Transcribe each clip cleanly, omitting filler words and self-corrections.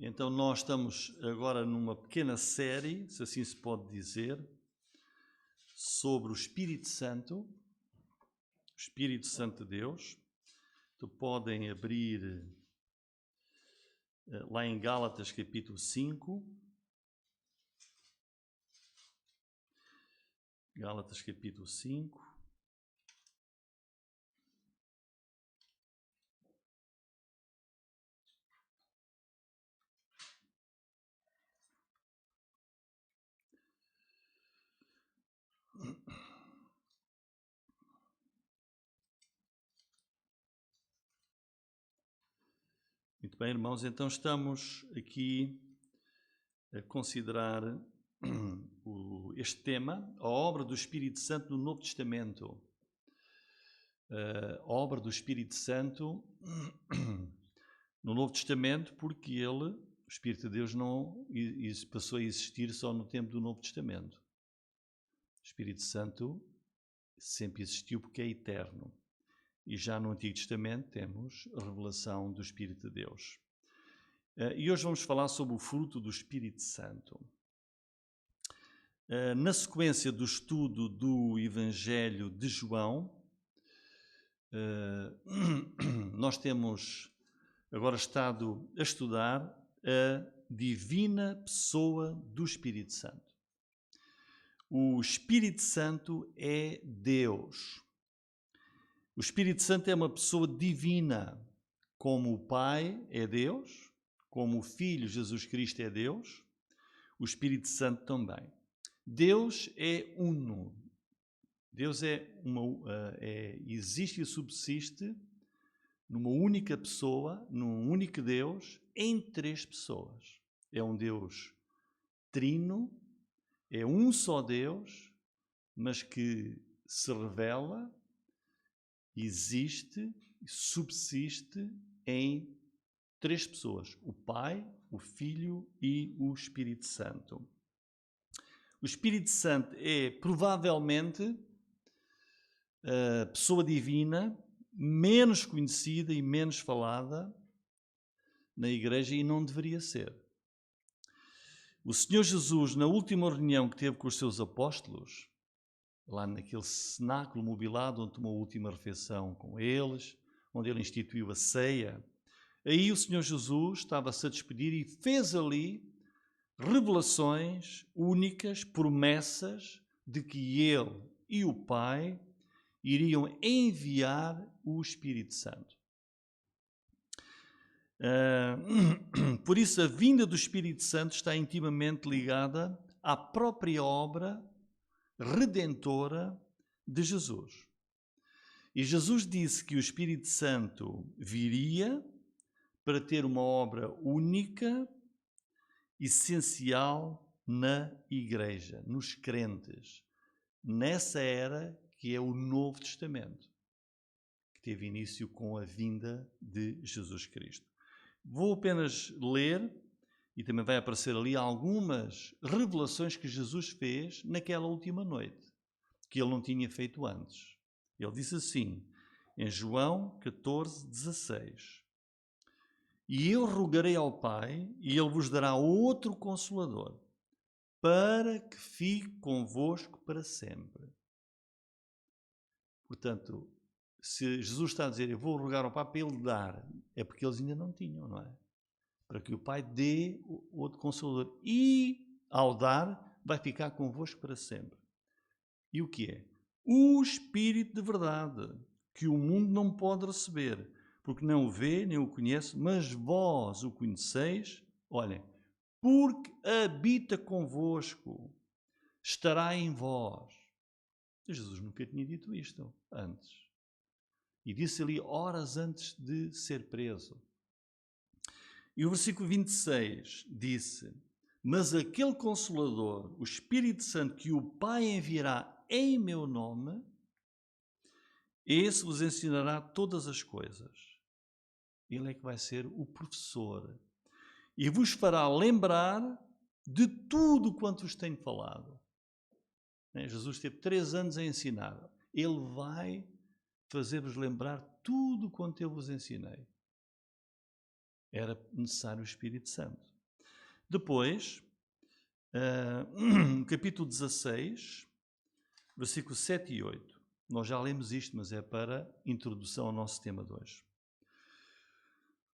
Então nós estamos agora numa pequena série, se assim se pode dizer, sobre o Espírito Santo de Deus. Então podem abrir lá em Gálatas capítulo 5. Gálatas capítulo 5. Muito bem, irmãos, então estamos aqui a considerar este tema, a obra do Espírito Santo no Novo Testamento. A obra do Espírito Santo no Novo Testamento, porque o Espírito de Deus, não passou a existir só no tempo do Novo Testamento. O Espírito Santo sempre existiu porque é eterno. E já no Antigo Testamento temos a revelação do Espírito de Deus. E hoje vamos falar sobre o fruto do Espírito Santo. Na sequência do estudo do Evangelho de João, nós temos agora estado a estudar a divina pessoa do Espírito Santo. O Espírito Santo é Deus. O Espírito Santo é uma pessoa divina, como o Pai é Deus, como o Filho Jesus Cristo é Deus, o Espírito Santo também. Deus é uno. Deus existe e subsiste numa única pessoa, num único Deus, em três pessoas. É um Deus trino, é um só Deus, mas que se revela, existe e subsiste em três pessoas: o Pai, o Filho e o Espírito Santo. O Espírito Santo é provavelmente a pessoa divina menos conhecida e menos falada na Igreja, e não deveria ser. O Senhor Jesus, na última reunião que teve com os seus apóstolos, lá naquele cenáculo mobilado onde tomou a última refeição com eles, onde ele instituiu a ceia, aí o Senhor Jesus estava-se a despedir e fez ali revelações únicas, promessas de que ele e o Pai iriam enviar o Espírito Santo. Por isso, a vinda do Espírito Santo está intimamente ligada à própria obra redentora de Jesus. E Jesus disse que o Espírito Santo viria para ter uma obra única, essencial na Igreja, nos crentes, nessa era que é o Novo Testamento, que teve início com a vinda de Jesus Cristo. Vou apenas ler, e também vai aparecer ali, algumas revelações que Jesus fez naquela última noite, que ele não tinha feito antes. Ele disse assim, em João 14:16: E eu rogarei ao Pai, e ele vos dará outro Consolador, para que fique convosco para sempre. Portanto, se Jesus está a dizer, eu vou rogar ao Pai para ele dar, é porque eles ainda não tinham, não é? Para que o Pai dê outro Consolador. E, ao dar, vai ficar convosco para sempre. E o que é? O Espírito de verdade, que o mundo não pode receber, porque não o vê, nem o conhece, mas vós o conheceis, olhem, porque habita convosco, estará em vós. Jesus nunca tinha dito isto antes. E disse ali horas antes de ser preso. E o versículo 26 disse: Mas aquele Consolador, o Espírito Santo, que o Pai enviará em meu nome, esse vos ensinará todas as coisas. Ele é que vai ser o professor. E vos fará lembrar de tudo quanto vos tenho falado. Jesus teve 3 anos a ensinar. Ele vai fazer-vos lembrar tudo quanto eu vos ensinei. Era necessário o Espírito Santo. Depois, no capítulo 16, versículos 7 e 8. Nós já lemos isto, mas é para introdução ao nosso tema de hoje.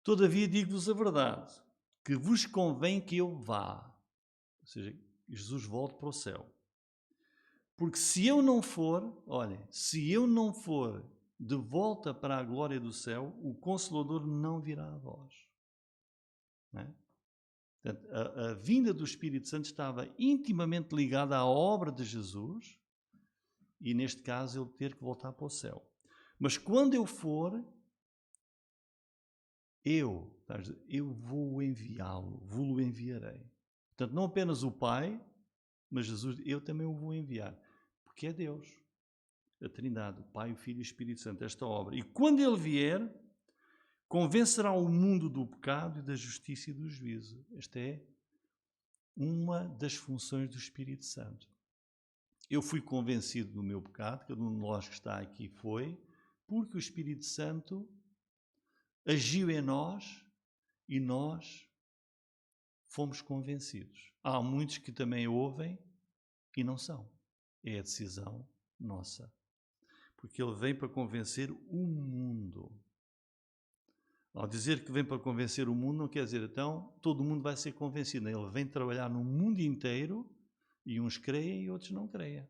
Todavia digo-vos a verdade, que vos convém que eu vá. Ou seja, Jesus volte para o céu. Porque se eu não for, olhem, se eu não for de volta para a glória do céu, o Consolador não virá a vós. Não é? Portanto, a vinda do Espírito Santo estava intimamente ligada à obra de Jesus e, neste caso, ele ter que voltar para o céu. Mas quando eu for, eu vou enviá-lo, vou-lo enviarei. Portanto, não apenas o Pai, mas Jesus, eu também o vou enviar. Porque é Deus, a Trindade, o Pai, o Filho e o Espírito Santo, esta obra. E quando ele vier, convencerá o mundo do pecado e da justiça e do juízo. Esta é uma das funções do Espírito Santo. Eu fui convencido do meu pecado, cada um de nós que está aqui foi, porque o Espírito Santo agiu em nós e nós fomos convencidos. Há muitos que também ouvem e não são. É a decisão nossa. Porque ele vem para convencer o mundo. Ao dizer que vem para convencer o mundo, não quer dizer, então, todo mundo vai ser convencido. Ele vem trabalhar no mundo inteiro e uns creem e outros não creem.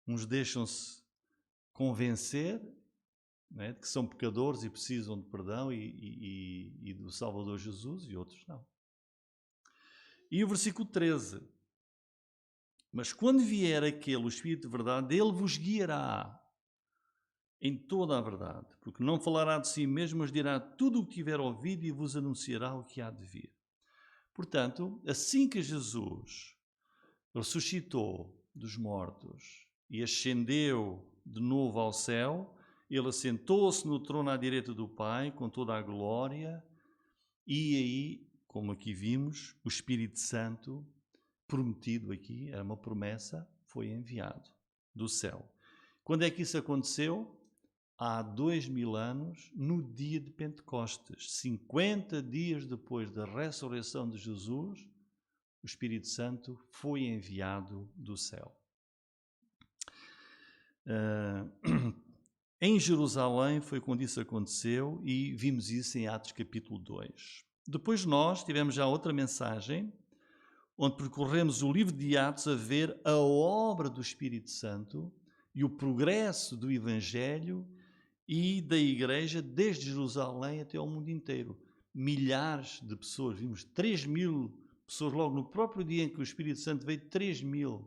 Uns deixam-se convencer, né, de que são pecadores e precisam de perdão e do Salvador Jesus, e outros não. E o versículo 13. Mas quando vier aquele, o Espírito de verdade, ele vos guiará em toda a verdade, porque não falará de si mesmo, mas dirá tudo o que tiver ouvido e vos anunciará o que há de vir. Portanto, assim que Jesus ressuscitou dos mortos e ascendeu de novo ao céu, ele assentou-se no trono à direita do Pai, com toda a glória, e aí, como aqui vimos, o Espírito Santo, prometido aqui, era uma promessa, foi enviado do céu. Quando é que isso aconteceu? Há 2000 anos, no dia de Pentecostes, 50 dias depois da ressurreição de Jesus, o Espírito Santo foi enviado do céu. Em Jerusalém foi quando isso aconteceu e vimos isso em Atos capítulo 2. Depois nós tivemos já outra mensagem, onde percorremos o livro de Atos a ver a obra do Espírito Santo e o progresso do Evangelho e da Igreja desde Jerusalém até ao mundo inteiro. Milhares de pessoas, vimos 3.000 pessoas logo no próprio dia em que o Espírito Santo veio, 3.000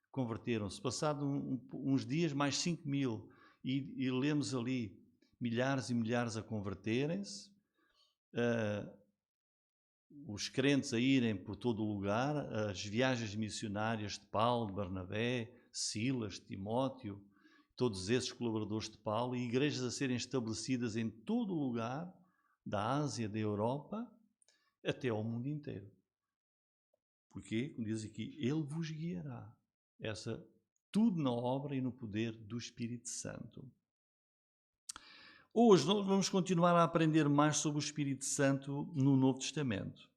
converteram-se. Passado uns dias, mais 5.000. E lemos ali milhares e milhares a converterem-se, os crentes a irem por todo o lugar, as viagens missionárias de Paulo, de Barnabé, Silas, Timóteo, todos esses colaboradores de Paulo, e igrejas a serem estabelecidas em todo o lugar, da Ásia, da Europa, até ao mundo inteiro. Porque, como diz aqui, ele vos guiará. Tudo na obra e no poder do Espírito Santo. Hoje nós vamos continuar a aprender mais sobre o Espírito Santo no Novo Testamento.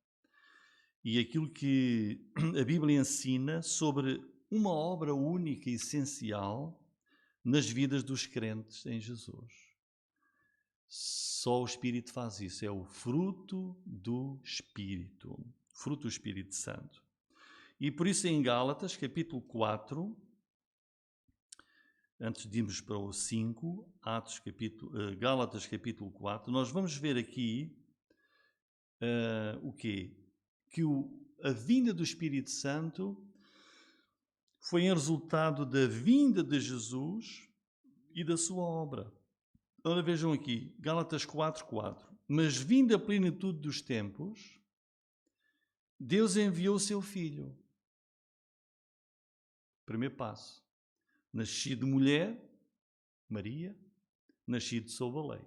E aquilo que a Bíblia ensina sobre uma obra única e essencial nas vidas dos crentes em Jesus. Só o Espírito faz isso, é o fruto do Espírito, fruto do Espírito Santo. E por isso em Gálatas, capítulo 4, antes de irmos para o 5, Gálatas capítulo 4, nós vamos ver aqui o quê? Que a vinda do Espírito Santo foi em resultado da vinda de Jesus e da sua obra. Ora, vejam aqui, Gálatas 4:4. Mas vinda a plenitude dos tempos, Deus enviou o seu Filho. Primeiro passo. Nascido de mulher, Maria, nascido sob a lei.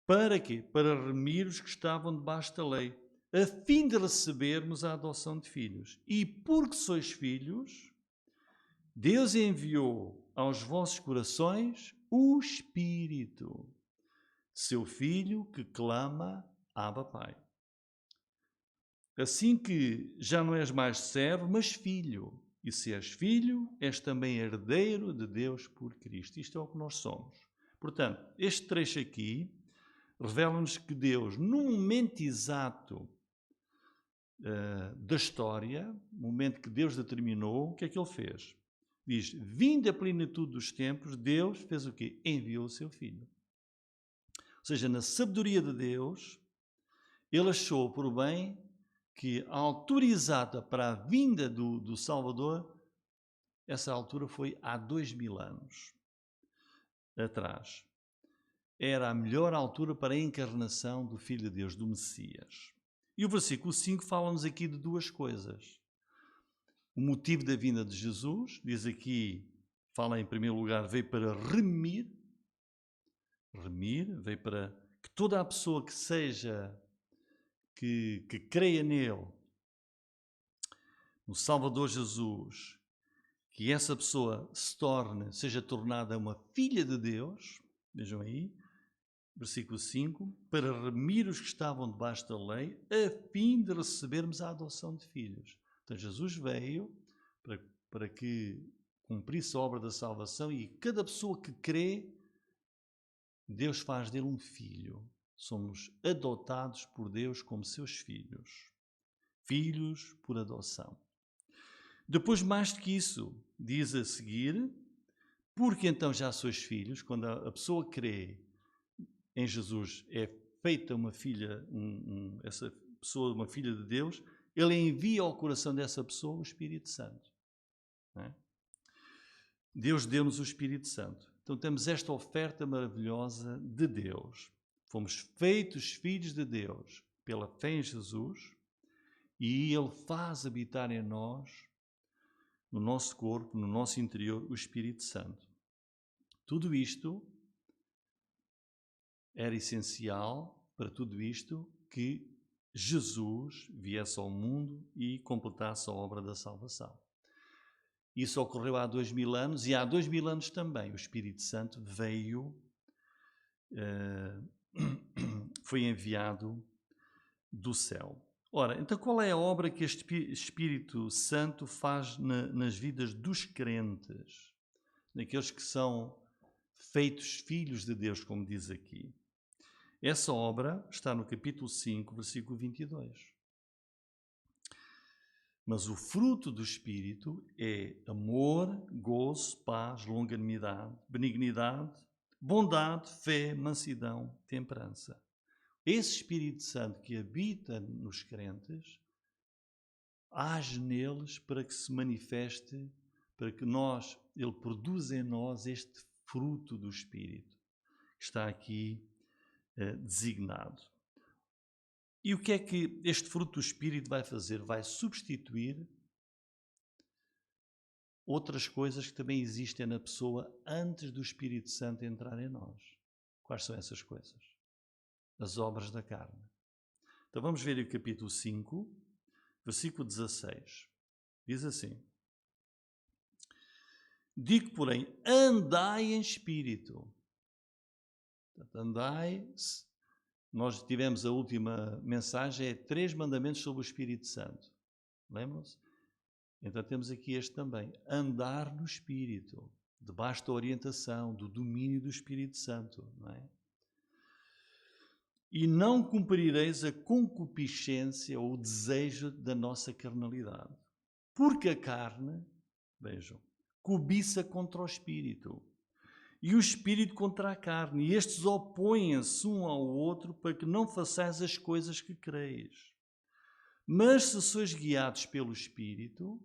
Para quê? Para remir os que estavam debaixo da lei, a fim de recebermos a adoção de filhos. E porque sois filhos, Deus enviou aos vossos corações o Espírito de seu Filho que clama, Abba, Pai. assim que já não és mais servo, mas filho. E se és filho, és também herdeiro de Deus por Cristo. Isto é o que nós somos. Portanto, este trecho aqui revela-nos que Deus, num momento exato da história, no momento que Deus determinou, o que é que Ele fez? Diz, vindo a plenitude dos tempos, Deus fez o quê? Enviou o seu Filho. Ou seja, na sabedoria de Deus, Ele achou por bem que a altura exata para a vinda do Salvador, essa altura foi há 2000 anos atrás. Era a melhor altura para a encarnação do Filho de Deus, do Messias. E o versículo 5 fala-nos aqui de duas coisas. O motivo da vinda de Jesus, diz aqui, fala em primeiro lugar, veio para remir, veio para que toda a pessoa que seja, que creia nele, no Salvador Jesus, que essa pessoa se torne, seja tornada uma filha de Deus, vejam aí, versículo 5, para remir os que estavam debaixo da lei, a fim de recebermos a adoção de filhos. Então Jesus veio para que cumprisse a obra da salvação e cada pessoa que crê, Deus faz dele um filho. Somos adotados por Deus como seus filhos. Filhos por adoção. Depois, mais do que isso, diz a seguir, porque então já sois filhos, quando a pessoa crê em Jesus, é feita uma filha, essa pessoa uma filha de Deus, Ele envia ao coração dessa pessoa o Espírito Santo. Não é? Deus deu-nos o Espírito Santo. Então temos esta oferta maravilhosa de Deus. Fomos feitos filhos de Deus pela fé em Jesus e Ele faz habitar em nós, no nosso corpo, no nosso interior, o Espírito Santo. Tudo isto era essencial para tudo isto que Jesus viesse ao mundo e completasse a obra da salvação. Isso ocorreu há 2000 anos e há 2000 anos também o Espírito Santo veio, foi enviado do céu. Ora, então qual é a obra que este Espírito Santo faz nas vidas dos crentes, daqueles que são feitos filhos de Deus, como diz aqui? Essa obra está no capítulo 5, versículo 22. Mas o fruto do Espírito é amor, gozo, paz, longanimidade, benignidade, bondade, fé, mansidão, temperança. Esse Espírito Santo que habita nos crentes, age neles para que se manifeste, para que ele produza em nós este fruto do Espírito, que está aqui designado. E o que é que este fruto do Espírito vai fazer? Vai substituir outras coisas que também existem na pessoa antes do Espírito Santo entrar em nós. Quais são essas coisas? As obras da carne. Então vamos ver o capítulo 5, versículo 16. Diz assim: digo, porém, andai em espírito. Portanto, andai. Nós tivemos a última mensagem, 3 mandamentos sobre o Espírito Santo. Lembram-se? Então temos aqui este também. Andar no Espírito, debaixo da orientação, do domínio do Espírito Santo. Não é? E não cumprireis a concupiscência ou o desejo da nossa carnalidade. Porque a carne, vejam, cobiça contra o Espírito. E o Espírito contra a carne, e estes opõem-se um ao outro para que não façais as coisas que quereis. Mas se sois guiados pelo Espírito,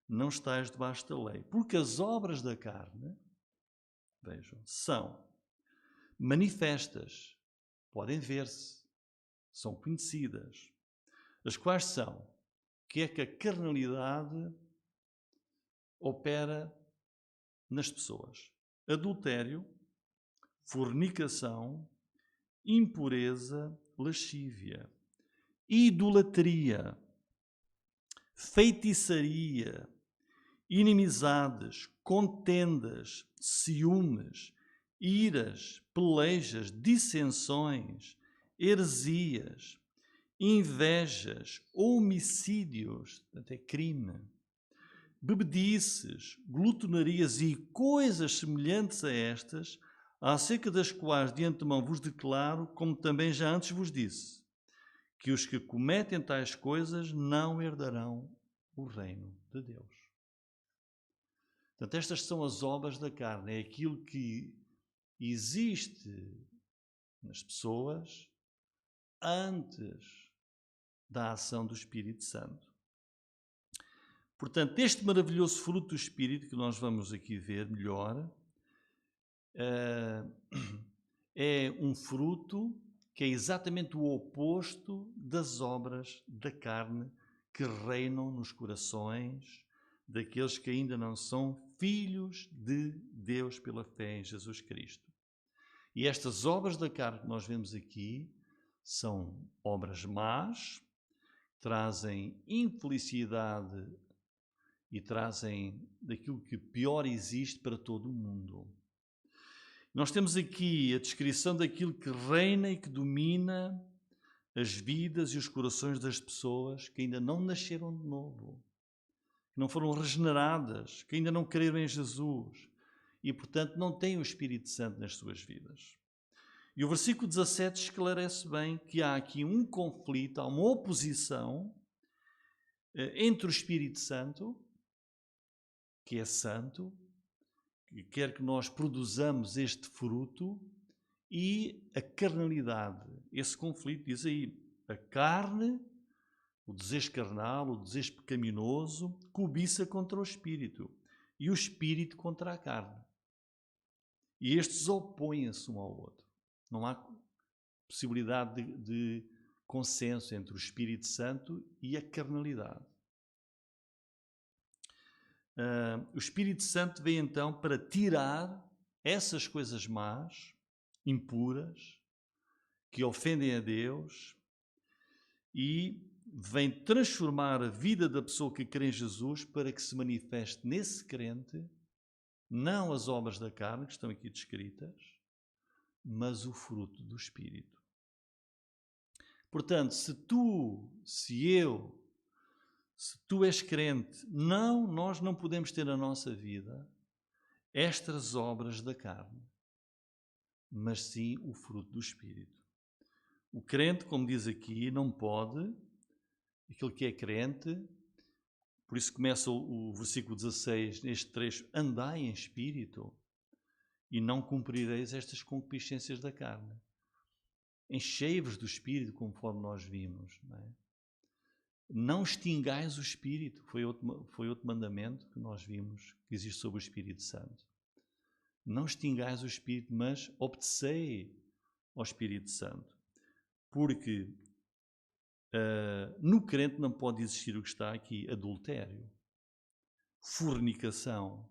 não estáis debaixo da lei. Porque as obras da carne, vejam, são manifestas, podem ver-se, são conhecidas, as quais são que é que a carnalidade opera nas pessoas: adultério, fornicação, impureza, lascívia, idolatria, feitiçaria, inimizades, contendas, ciúmes, iras, pelejas, dissensões, heresias invejas, homicídios, portanto é crime, bebedices, glutonarias e coisas semelhantes a estas, acerca das quais de antemão vos declaro, como também já antes vos disse, que os que cometem tais coisas não herdarão o reino de Deus. Portanto, estas são as obras da carne, é aquilo que existe nas pessoas antes da ação do Espírito Santo. Portanto, este maravilhoso fruto do Espírito, que nós vamos aqui ver melhor, é um fruto que é exatamente o oposto das obras da carne que reinam nos corações daqueles que ainda não são filhos de Deus pela fé em Jesus Cristo. E estas obras da carne que nós vemos aqui são obras más, trazem infelicidade e trazem daquilo que pior existe para todo o mundo. Nós temos aqui a descrição daquilo que reina e que domina as vidas e os corações das pessoas que ainda não nasceram de novo, que não foram regeneradas, que ainda não creram em Jesus e, portanto, não têm o Espírito Santo nas suas vidas. E o versículo 17 esclarece bem que há aqui um conflito, há uma oposição entre o Espírito Santo, que é santo, que quer que nós produzamos este fruto, e a carnalidade. Esse conflito diz aí, a carne, o desejo carnal, o desejo pecaminoso, cobiça contra o Espírito, e o Espírito contra a carne. E estes opõem-se um ao outro. Não há possibilidade de consenso entre o Espírito Santo e a carnalidade. O Espírito Santo vem então para tirar essas coisas más, impuras, que ofendem a Deus, e vem transformar a vida da pessoa que crê em Jesus para que se manifeste nesse crente não as obras da carne que estão aqui descritas, mas o fruto do Espírito. Portanto, se tu és crente, nós não podemos ter na nossa vida estas obras da carne, mas sim o fruto do Espírito. O crente, como diz aqui, não pode, aquele que é crente, por isso começa o versículo 16, neste trecho, andai em Espírito e não cumprireis estas concupiscências da carne. Enchei-vos do Espírito, conforme nós vimos, não é? Não extingais o Espírito, foi outro mandamento que nós vimos que existe sobre o Espírito Santo. Não extingais o Espírito, mas obedecei ao Espírito Santo. Porque no crente não pode existir o que está aqui: adultério, fornicação,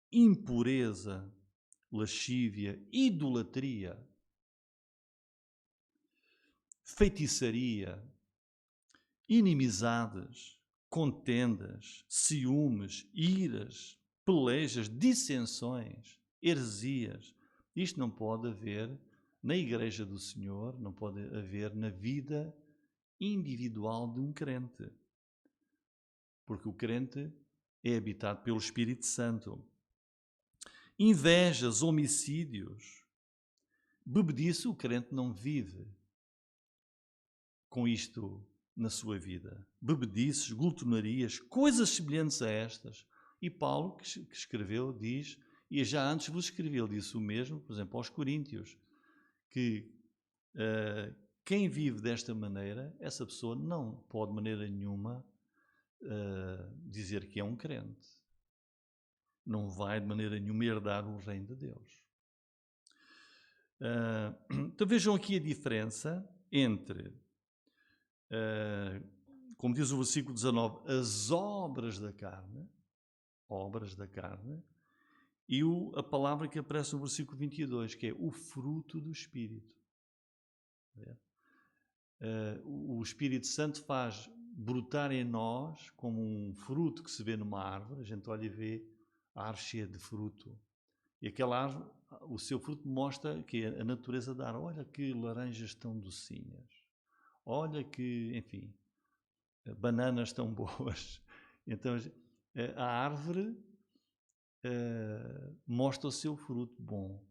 impureza, lascívia, idolatria, feitiçaria, inimizades, contendas, ciúmes, iras, pelejas, dissensões, heresias. Isto não pode haver na Igreja do Senhor, não pode haver na vida individual de um crente. Porque o crente é habitado pelo Espírito Santo. Invejas, homicídios, bebedice, o crente não vive com isto na sua vida. Bebedices, glutonarias, coisas semelhantes a estas. E Paulo, que escreveu, diz, e já antes vos escreveu, ele disse o mesmo, por exemplo, aos Coríntios, que quem vive desta maneira, essa pessoa não pode de maneira nenhuma dizer que é um crente. Não vai de maneira nenhuma herdar o reino de Deus. Então vejam aqui a diferença entre, como diz o versículo 19, as obras da carne, e a palavra que aparece no versículo 22, que é o fruto do Espírito. O Espírito Santo faz brotar em nós como um fruto que se vê numa árvore. A gente olha e vê a árvore cheia de fruto. E aquela árvore, o seu fruto mostra que a natureza da árvore. Olha que laranjas tão docinhas. Olha que, enfim, bananas estão boas. Então, a árvore mostra o seu fruto bom.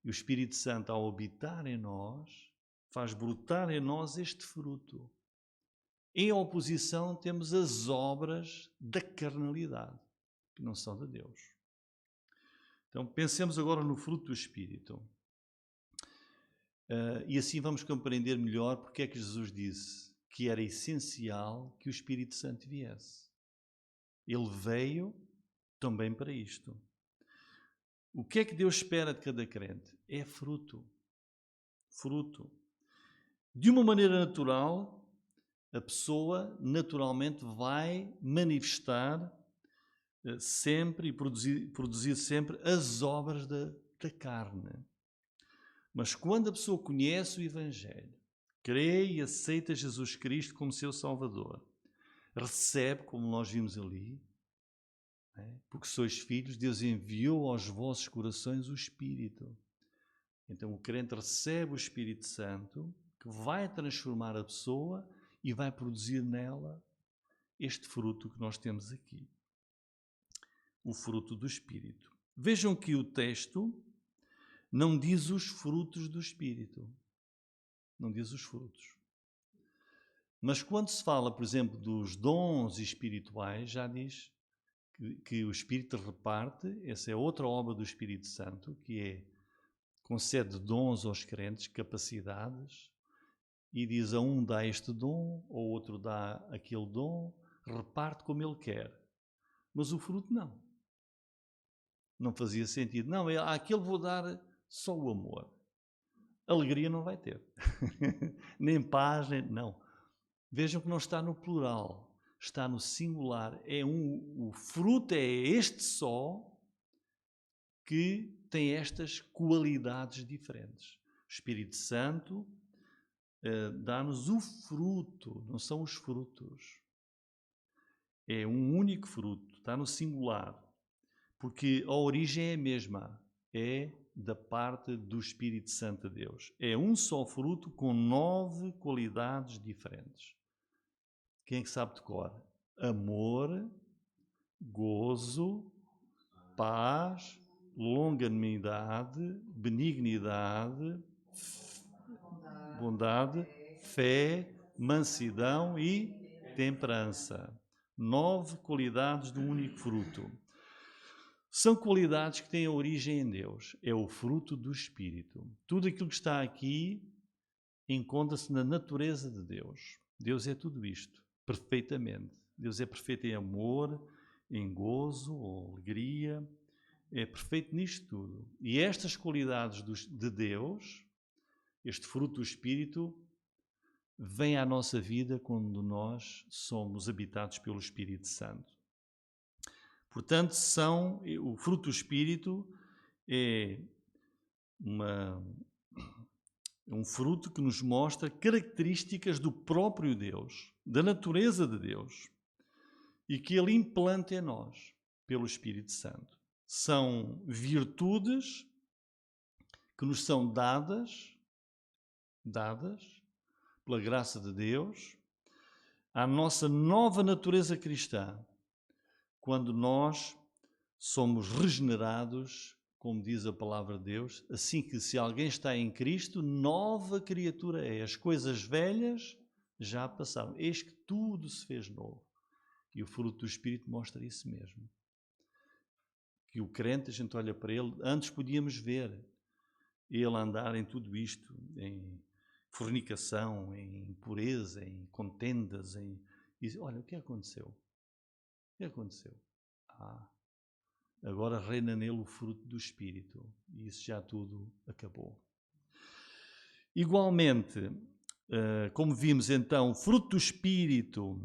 E o Espírito Santo, ao habitar em nós, faz brotar em nós este fruto. Em oposição, temos as obras da carnalidade, que não são de Deus. Então, pensemos agora no fruto do Espírito. E assim vamos compreender melhor porque é que Jesus disse que era essencial que o Espírito Santo viesse. Ele veio também para isto. O que é que Deus espera de cada crente? É fruto. Fruto. De uma maneira natural, a pessoa naturalmente vai manifestar sempre e produzir sempre as obras da carne. Mas quando a pessoa conhece o Evangelho, crê e aceita Jesus Cristo como seu Salvador, recebe, como nós vimos ali, porque sois filhos, Deus enviou aos vossos corações o Espírito. Então o crente recebe o Espírito Santo, que vai transformar a pessoa e vai produzir nela este fruto que nós temos aqui. O fruto do Espírito. Vejam que o texto não diz os frutos do Espírito. Não diz os frutos. Mas quando se fala, por exemplo, dos dons espirituais, já diz que o Espírito reparte. Essa é outra obra do Espírito Santo, que concede dons aos crentes, capacidades, e diz a um dá este dom, ao outro dá aquele dom, reparte como ele quer. Mas o fruto não. Não fazia sentido. Não, àquele vou dar só o amor. Alegria não vai ter. Nem paz, nem... Não. Vejam que não está no plural. Está no singular. O fruto é este só que tem estas qualidades diferentes. O Espírito Santo dá-nos o fruto, não são os frutos. É um único fruto, está no singular. Porque a origem é a mesma, é da parte do Espírito Santo de Deus. É um só fruto com 9 qualidades diferentes. Quem é que sabe de cor? Amor, gozo, paz, longanimidade, benignidade, bondade, fé, mansidão e temperança. 9 qualidades de um único fruto. São qualidades que têm origem em Deus. É o fruto do Espírito. Tudo aquilo que está aqui encontra-se na natureza de Deus. Deus é tudo isto, perfeitamente. Deus é perfeito em amor, em gozo, alegria. É perfeito nisto tudo. E estas qualidades de Deus, este fruto do Espírito, vem à nossa vida quando nós somos habitados pelo Espírito Santo. Portanto, o fruto do Espírito é um fruto que nos mostra características do próprio Deus, da natureza de Deus, e que Ele implanta em nós pelo Espírito Santo. São virtudes que nos são dadas pela graça de Deus à nossa nova natureza cristã, quando nós somos regenerados, como diz a palavra de Deus, assim que se alguém está em Cristo, nova criatura é. As coisas velhas já passaram. Eis que tudo se fez novo. E o fruto do Espírito mostra isso mesmo. Que o crente, a gente olha para ele, antes podíamos ver ele andar em tudo isto, em fornicação, em impureza, em contendas, e olha, o que aconteceu? O que aconteceu? Agora reina nele o fruto do Espírito. E isso já tudo acabou. Igualmente, como vimos então, o fruto do Espírito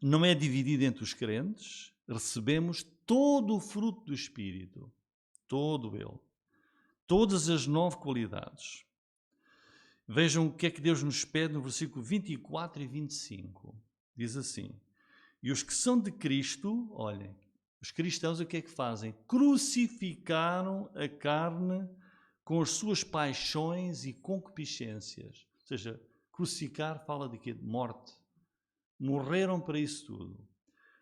não é dividido entre os crentes. Recebemos todo o fruto do Espírito. Todo ele. Todas as 9 qualidades. Vejam o que é que Deus nos pede no versículo 24 e 25. Diz assim: e os que são de Cristo, olhem, os cristãos o que é que fazem? Crucificaram a carne com as suas paixões e concupiscências. Ou seja, Crucificar fala de quê? De morte. Morreram para isso tudo.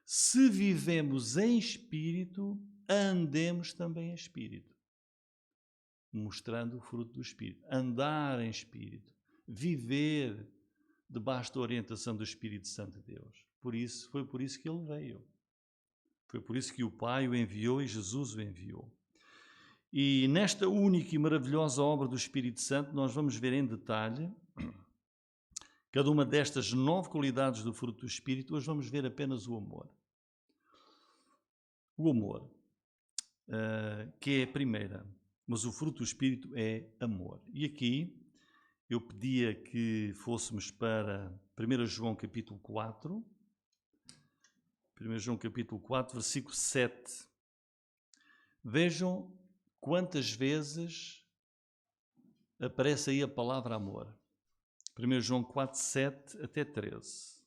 Se vivemos em espírito, andemos também em espírito. Mostrando o fruto do espírito. Andar em espírito. Viver debaixo da orientação do Espírito Santo de Deus. Foi por isso que ele veio. Foi por isso que o Pai o enviou e Jesus o enviou. E nesta única e maravilhosa obra do Espírito Santo, nós vamos ver em detalhe cada uma destas 9 qualidades do fruto do Espírito. Hoje vamos ver apenas o amor. O amor, que é a primeira, mas o fruto do Espírito é amor. E aqui eu pedia que fôssemos para 1 João capítulo 4, 1 João capítulo 4, versículo 7. Vejam quantas vezes aparece aí a palavra amor. 1 João 4, 7 até 13.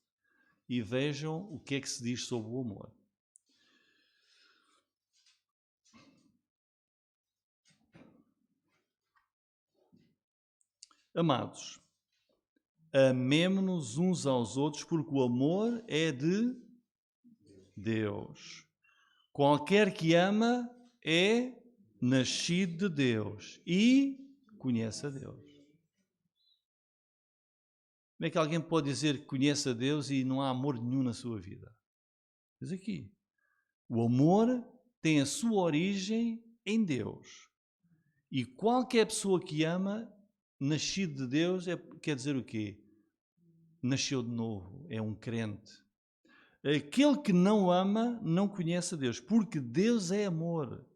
E vejam o que é que se diz sobre o amor. Amados, amemo-nos uns aos outros, porque o amor é de Deus. Qualquer que ama é nascido de Deus e conhece a Deus. Como é que alguém pode dizer que conhece a Deus e não há amor nenhum na sua vida? Diz aqui, o amor tem a sua origem em Deus. E qualquer pessoa que ama, nascido de Deus, quer dizer o quê? Nasceu de novo, é um crente. Aquele que não ama não conhece a Deus, porque Deus é amor.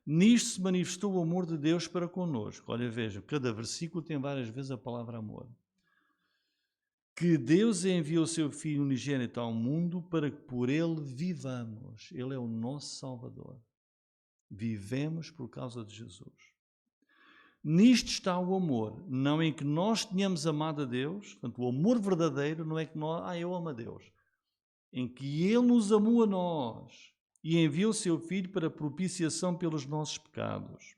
Nisto se manifestou o amor de Deus para connosco. Olha, vejam, cada versículo tem várias vezes a palavra amor. Que Deus enviou o seu Filho unigênito ao mundo para que por ele vivamos. Ele é o nosso Salvador. Vivemos por causa de Jesus. Nisto está o amor, não em que nós tenhamos amado a Deus, portanto, o amor verdadeiro não é que nós, eu amo a Deus, em que Ele nos amou a nós e enviou o seu Filho para propiciação pelos nossos pecados.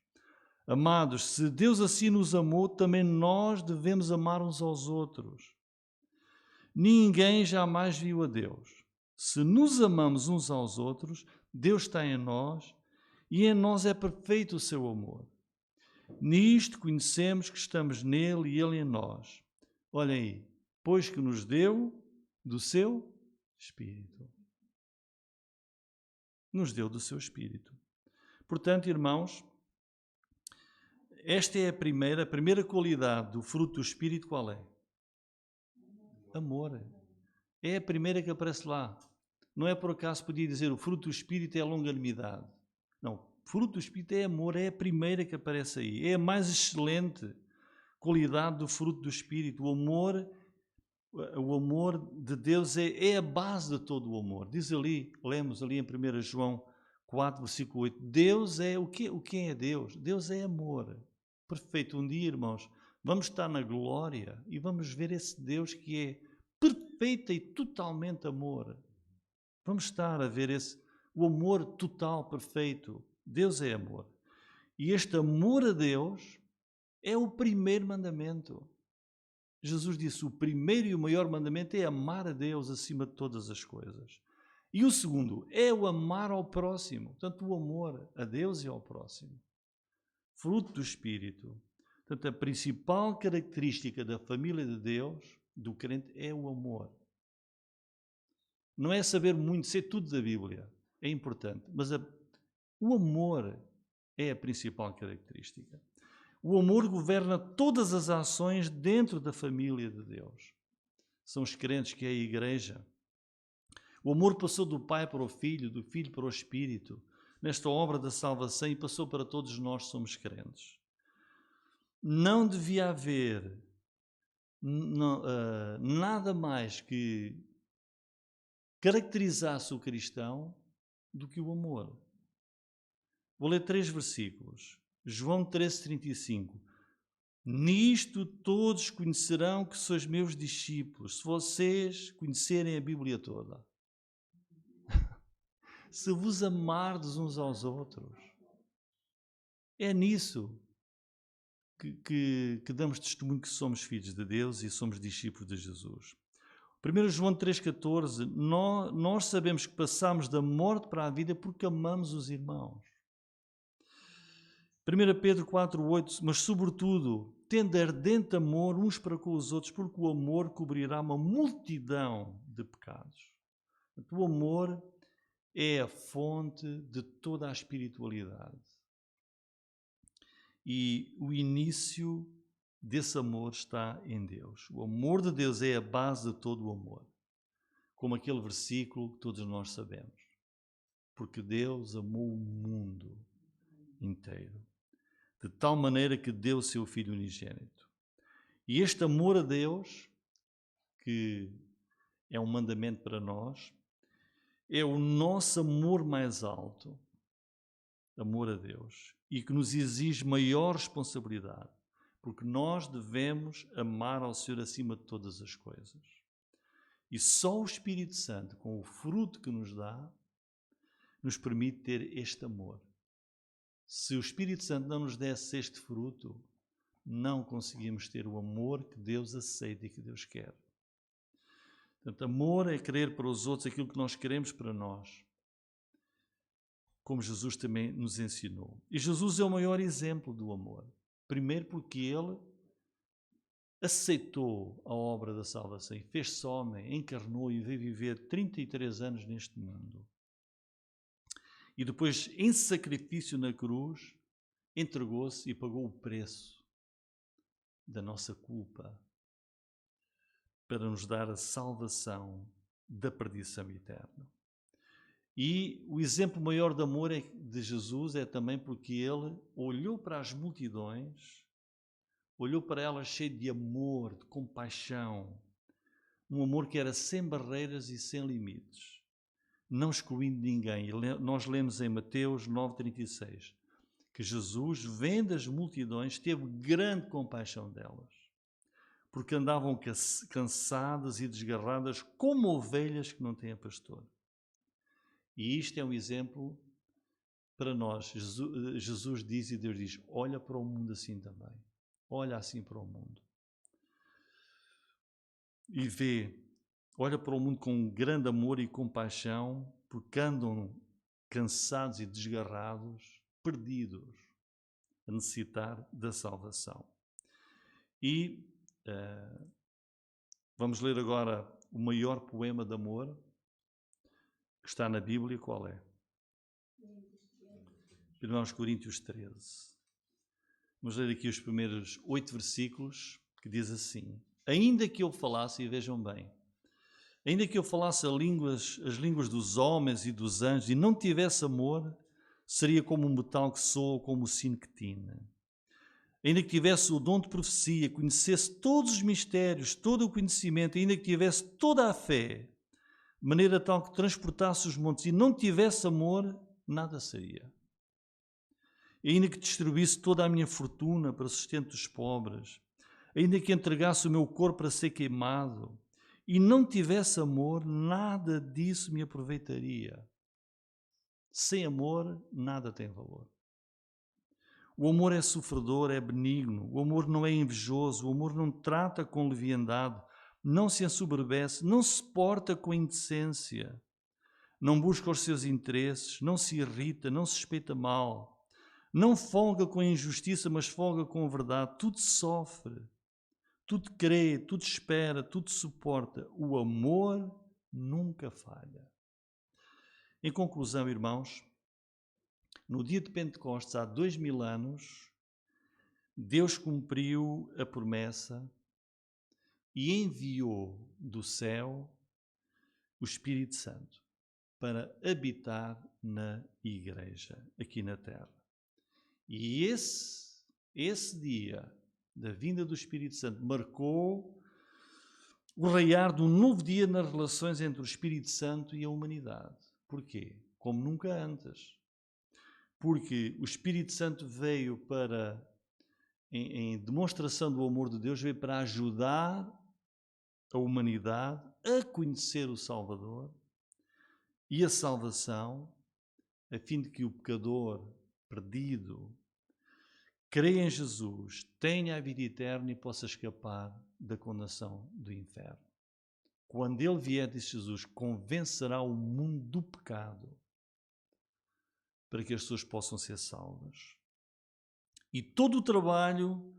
Amados, se Deus assim nos amou, também nós devemos amar uns aos outros. Ninguém jamais viu a Deus. Se nos amamos uns aos outros, Deus está em nós e em nós é perfeito o seu amor. Nisto conhecemos que estamos nele e ele em nós. Olhem aí, pois que nos deu do seu Espírito. Nos deu do seu Espírito. Portanto, irmãos, esta é a primeira qualidade do fruto do Espírito, qual é? Amor. É a primeira que aparece lá. Não é por acaso podia dizer o fruto do Espírito é a longanimidade. Não, o fruto do Espírito é amor, é a primeira que aparece aí. É a mais excelente qualidade do fruto do Espírito. O amor de Deus é a base de todo o amor. Diz ali, lemos ali em 1 João 4, versículo 8, Deus é o que é Deus? Deus é amor. Perfeito. Um dia, irmãos, vamos estar na glória e vamos ver esse Deus que é perfeito e totalmente amor. Vamos estar a ver o amor total, perfeito. Deus é amor. E este amor a Deus é o primeiro mandamento. Jesus disse, o primeiro e o maior mandamento é amar a Deus acima de todas as coisas. E o segundo é o amar ao próximo. Portanto, o amor a Deus e ao próximo. Fruto do Espírito. Portanto, a principal característica da família de Deus, do crente, é o amor. Não é saber muito, ser tudo da Bíblia. É importante. Mas o amor é a principal característica. O amor governa todas as ações dentro da família de Deus. São os crentes que é a igreja. O amor passou do Pai para o Filho, do Filho para o Espírito, nesta obra da salvação e passou para todos nós que somos crentes. Não devia haver nada mais que caracterizasse o cristão do que o amor. Vou ler 3 versículos. João 13:35. Nisto todos conhecerão que sois meus discípulos, se vocês conhecerem a Bíblia toda. Se vos amardes uns aos outros. É nisso. que damos testemunho que somos filhos de Deus e somos discípulos de Jesus. 1 João 3,14, nós sabemos que passamos da morte para a vida porque amamos os irmãos. 1 Pedro 4,8, mas sobretudo, tende ardente amor uns para com os outros, porque o amor cobrirá uma multidão de pecados. O amor é a fonte de toda a espiritualidade. E o início desse amor está em Deus. O amor de Deus é a base de todo o amor. Como aquele versículo que todos nós sabemos. Porque Deus amou o mundo inteiro. De tal maneira que deu o seu Filho unigênito. E este amor a Deus, que é um mandamento para nós, é o nosso amor mais alto. Amor a Deus. E que nos exige maior responsabilidade. Porque nós devemos amar ao Senhor acima de todas as coisas. E só o Espírito Santo, com o fruto que nos dá, nos permite ter este amor. Se o Espírito Santo não nos desse este fruto, não conseguimos ter o amor que Deus aceita e que Deus quer. Portanto, amor é querer para os outros aquilo que nós queremos para nós, como Jesus também nos ensinou. E Jesus é o maior exemplo do amor. Primeiro porque Ele aceitou a obra da salvação e fez-se homem, encarnou e veio viver 33 anos neste mundo. E depois, em sacrifício na cruz, entregou-se e pagou o preço da nossa culpa para nos dar a salvação da perdição eterna. E o exemplo maior de amor de Jesus é também porque Ele olhou para as multidões, olhou para elas cheio de amor, de compaixão, um amor que era sem barreiras e sem limites, não excluindo ninguém. Nós lemos em Mateus 9,36 que Jesus, vendo as multidões, teve grande compaixão delas, porque andavam cansadas e desgarradas como ovelhas que não têm pastor. E isto é um exemplo para nós. Jesus diz e Deus diz, olha para o mundo assim também. Olha assim para o mundo. E vê, olha para o mundo com grande amor e compaixão, porque andam cansados e desgarrados, perdidos, a necessitar da salvação. E vamos ler agora o maior poema de amor que está na Bíblia. Qual é? 1 Coríntios 13. Vamos ler aqui os primeiros 8 versículos, que diz assim: ainda que eu falasse, e vejam bem, ainda que eu falasse as línguas dos homens e dos anjos e não tivesse amor, seria como um metal que soa, como o sino que tina. Ainda que tivesse o dom de profecia, conhecesse todos os mistérios, todo o conhecimento, ainda que tivesse toda a fé, de maneira tal que transportasse os montes e não tivesse amor, nada seria. E ainda que distribuísse toda a minha fortuna para sustento dos pobres, ainda que entregasse o meu corpo para ser queimado, e não tivesse amor, nada disso me aproveitaria. Sem amor, nada tem valor. O amor é sofredor, é benigno, o amor não é invejoso, o amor não trata com leviandade, não se ensoberbece, não se porta com indecência, não busca os seus interesses, não se irrita, não se suspeita mal, não folga com a injustiça, mas folga com a verdade, tudo sofre, tudo crê, tudo espera, tudo suporta. O amor nunca falha. Em conclusão, irmãos, no dia de Pentecostes, há 2000 anos, Deus cumpriu a promessa e enviou do céu o Espírito Santo para habitar na igreja, aqui na terra. E esse dia da vinda do Espírito Santo marcou o raiar de um novo dia nas relações entre o Espírito Santo e a humanidade. Porquê? Como nunca antes. Porque o Espírito Santo veio para, em demonstração do amor de Deus, veio para ajudar a humanidade a conhecer o Salvador e a salvação, a fim de que o pecador perdido, creia em Jesus, tenha a vida eterna e possa escapar da condenação do inferno. Quando ele vier, disse Jesus, convencerá o mundo do pecado para que as pessoas possam ser salvas. E todo o trabalho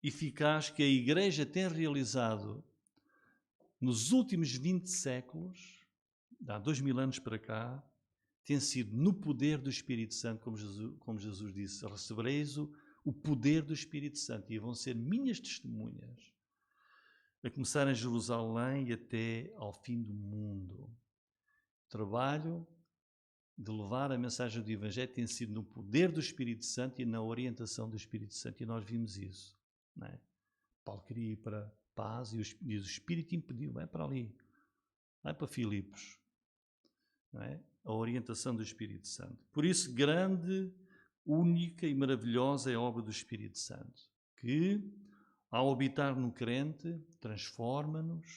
eficaz que a Igreja tem realizado nos últimos 20 séculos, há 2000 anos para cá, tem sido no poder do Espírito Santo, como Jesus disse, recebereis o poder do Espírito Santo e vão ser minhas testemunhas, a começar em Jerusalém e até ao fim do mundo. O trabalho de levar a mensagem do Evangelho tem sido no poder do Espírito Santo e na orientação do Espírito Santo, e nós vimos isso, não é? Paulo queria ir para a Ásia e o Espírito impediu, vai para ali, vai para Filipos, não é? A orientação do Espírito Santo. Por isso, grande, única e maravilhosa é a obra do Espírito Santo, que, ao habitar no crente, transforma-nos,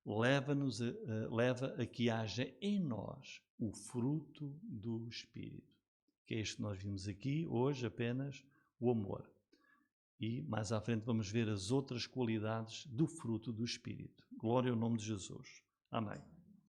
leva a que haja em nós o fruto do Espírito, que é este que nós vimos aqui hoje, apenas o amor. E mais à frente vamos ver as outras qualidades do fruto do Espírito. Glória ao nome de Jesus. Amém.